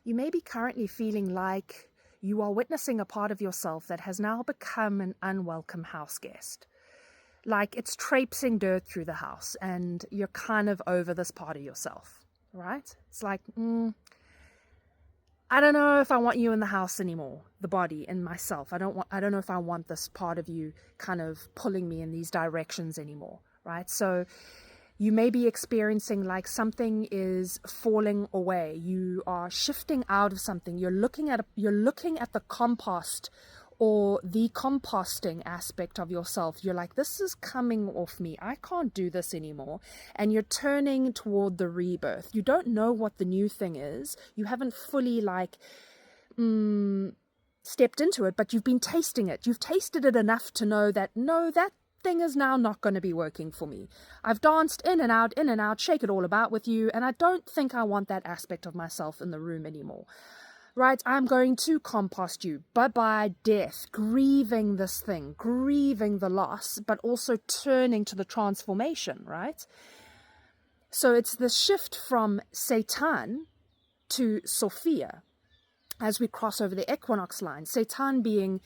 You may be currently feeling like you are witnessing a part of yourself that has now become an unwelcome house guest. Like it's traipsing dirt through the house and you're kind of over this part of yourself, right? It's like, I don't know if I want you in the house anymore, the body and myself. I don't know if I want this part of you kind of pulling me in these directions anymore, right? So you may be experiencing like something is falling away. You are shifting out of something. You're looking at the compost or the composting aspect of yourself. You're like, this is coming off me. I can't do this anymore. And you're turning toward the rebirth. You don't know what the new thing is. You haven't fully stepped into it, but you've been tasting it. You've tasted it enough to know that, no, that thing is now not going to be working for me. I've danced in and out, shake it all about with you, and I don't think I want that aspect of myself in the room anymore. Right, I'm going to compost you. Bye-bye, death. Grieving this thing, grieving the loss, but also turning to the transformation, right? So it's the shift from Satan to Sophia as we cross over the equinox line. Satan being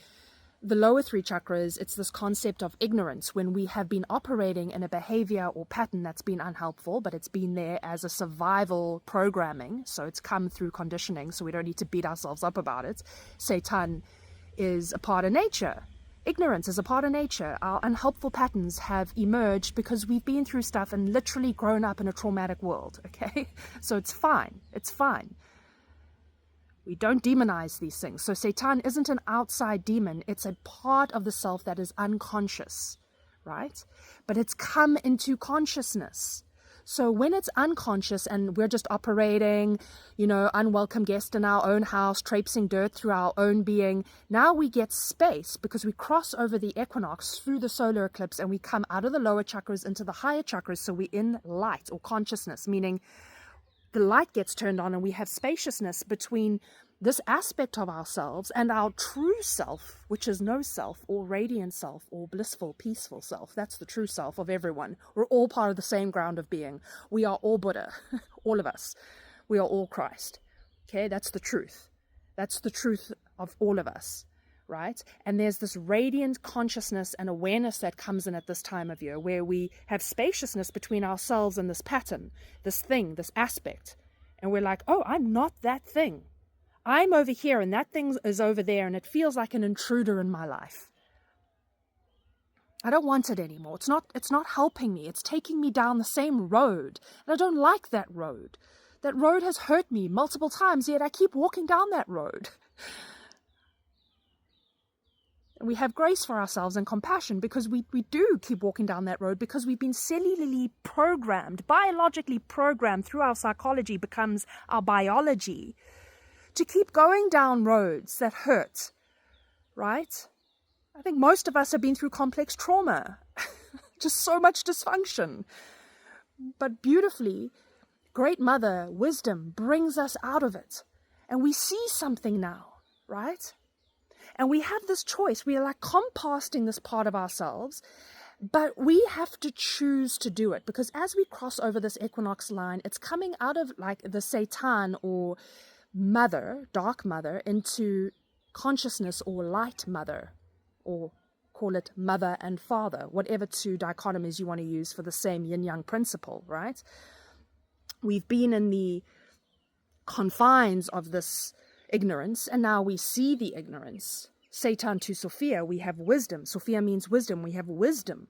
the lower three chakras, it's this concept of ignorance when we have been operating in a behavior or pattern that's been unhelpful, but it's been there as a survival programming. So it's come through conditioning, so we don't need to beat ourselves up about it. Satan is a part of nature. Ignorance is a part of nature. Our unhelpful patterns have emerged because we've been through stuff and literally grown up in a traumatic world, okay? So it's fine. It's fine. We don't demonize these things. So Satan isn't an outside demon. It's a part of the self that is unconscious, right? But it's come into consciousness. So when it's unconscious and we're just operating, unwelcome guest in our own house, traipsing dirt through our own being, now we get space because we cross over the equinox through the solar eclipse and we come out of the lower chakras into the higher chakras. So we're in light or consciousness, meaning the light gets turned on and we have spaciousness between this aspect of ourselves and our true self, which is no self or radiant self or blissful, peaceful self. That's the true self of everyone. We're all part of the same ground of being. We are all Buddha, all of us. We are all Christ. Okay, that's the truth. That's the truth of all of us, right? And there's this radiant consciousness and awareness that comes in at this time of year where we have spaciousness between ourselves and this pattern, this thing, this aspect. And we're like, oh, I'm not that thing. I'm over here and that thing is over there and it feels like an intruder in my life. I don't want it anymore. It's not helping me. It's taking me down the same road. And I don't like that road. That road has hurt me multiple times, yet I keep walking down that road. And we have grace for ourselves and compassion because we do keep walking down that road because we've been cellularly programmed, biologically programmed through our psychology becomes our biology to keep going down roads that hurt, right? I think most of us have been through complex trauma, just so much dysfunction. But beautifully, Great Mother, wisdom, brings us out of it. And we see something now, right? And we have this choice. We are like composting this part of ourselves, but we have to choose to do it because as we cross over this equinox line, it's coming out of like the Satan or mother, dark mother, into consciousness or light mother, or call it mother and father, whatever two dichotomies you want to use for the same yin-yang principle, right? We've been in the confines of this ignorance, and now we see the ignorance. Satan to Sophia, we have wisdom. Sophia means wisdom. We have wisdom.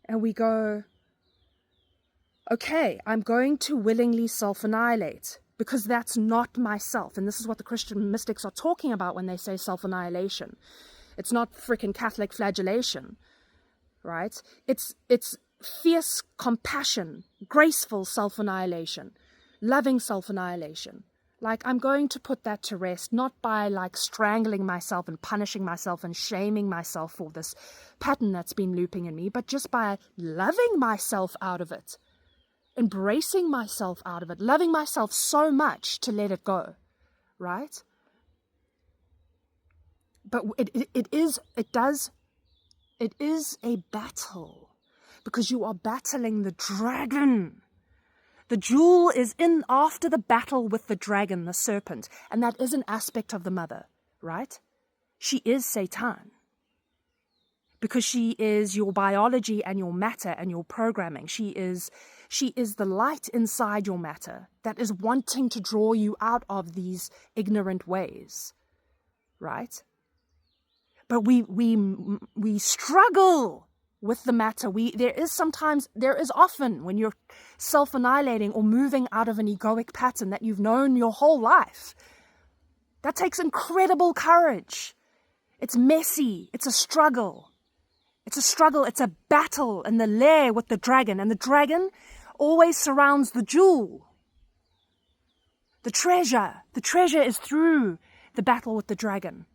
And we go, okay, I'm going to willingly self-annihilate because that's not myself. And this is what the Christian mystics are talking about when they say self-annihilation. It's not freaking Catholic flagellation, right? It's fierce compassion, graceful self-annihilation, loving self-annihilation. Like, I'm going to put that to rest, not by like strangling myself and punishing myself and shaming myself for this pattern that's been looping in me, but just by loving myself out of it, embracing myself out of it, loving myself so much to let it go, right? But it is a battle because you are battling the dragon The jewel is in after the battle with the dragon, the serpent, and that is an aspect of the mother, right? She is Satan. Because she is your biology and your matter and your programming. She is the light inside your matter that is wanting to draw you out of these ignorant ways, right? But we struggle with the matter. There is often when you're self-annihilating or moving out of an egoic pattern that you've known your whole life. That takes incredible courage. It's messy. It's a struggle. It's a struggle. It's a battle in the lair with the dragon. And the dragon always surrounds the jewel. The treasure. The treasure is through the battle with the dragon.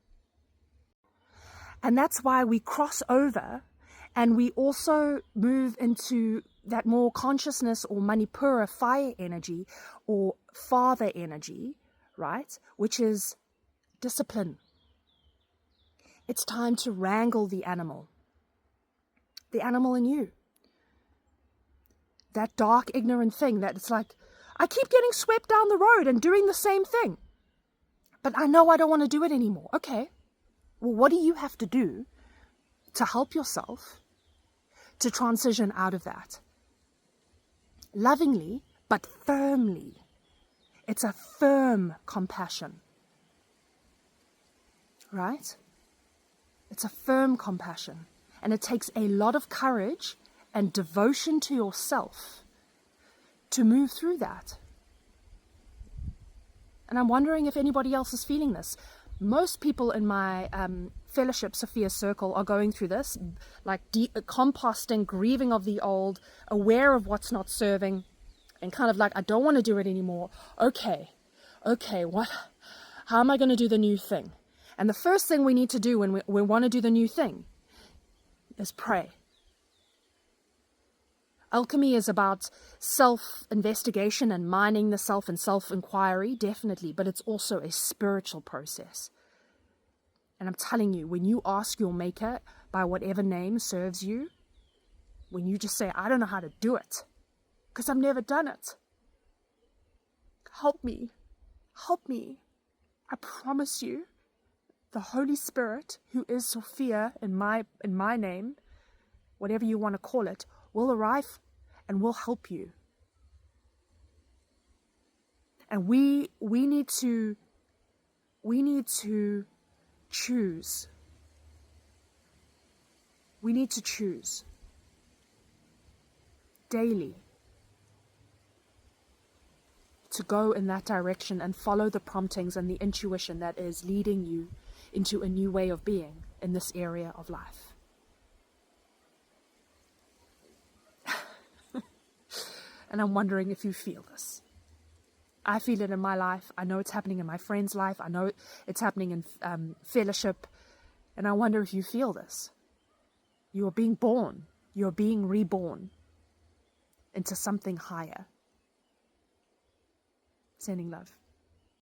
And that's why we cross over and we also move into that more consciousness or Manipura fire energy or father energy, right? Which is discipline. It's time to wrangle the animal in you. That dark, ignorant thing that it's like, I keep getting swept down the road and doing the same thing. But I know I don't want to do it anymore. Okay. Well, what do you have to do to help yourself to transition out of that? Lovingly, but firmly. It's a firm compassion. Right? It's a firm compassion. And it takes a lot of courage and devotion to yourself to move through that. And I'm wondering if anybody else is feeling this. Most people in my fellowship, Sophia circle, are going through this, like composting, grieving of the old, aware of what's not serving, and kind of like, I don't want to do it anymore. Okay, how am I going to do the new thing? And the first thing we need to do when we want to do the new thing is pray. Alchemy is about self-investigation and mining the self and self-inquiry, definitely, but it's also a spiritual process. And I'm telling you, when you ask your maker by whatever name serves you, when you just say, I don't know how to do it, because I've never done it. Help me. I promise you, the Holy Spirit, who is Sophia in my name, whatever you want to call it, will arrive and will help you. And we need to choose. We need to choose daily to go in that direction and follow the promptings and the intuition that is leading you into a new way of being in this area of life. And I'm wondering if you feel this. I feel it in my life. I know it's happening in my friend's life. I know it's happening in fellowship. And I wonder if you feel this. You are being born. You're being reborn into something higher. Sending love.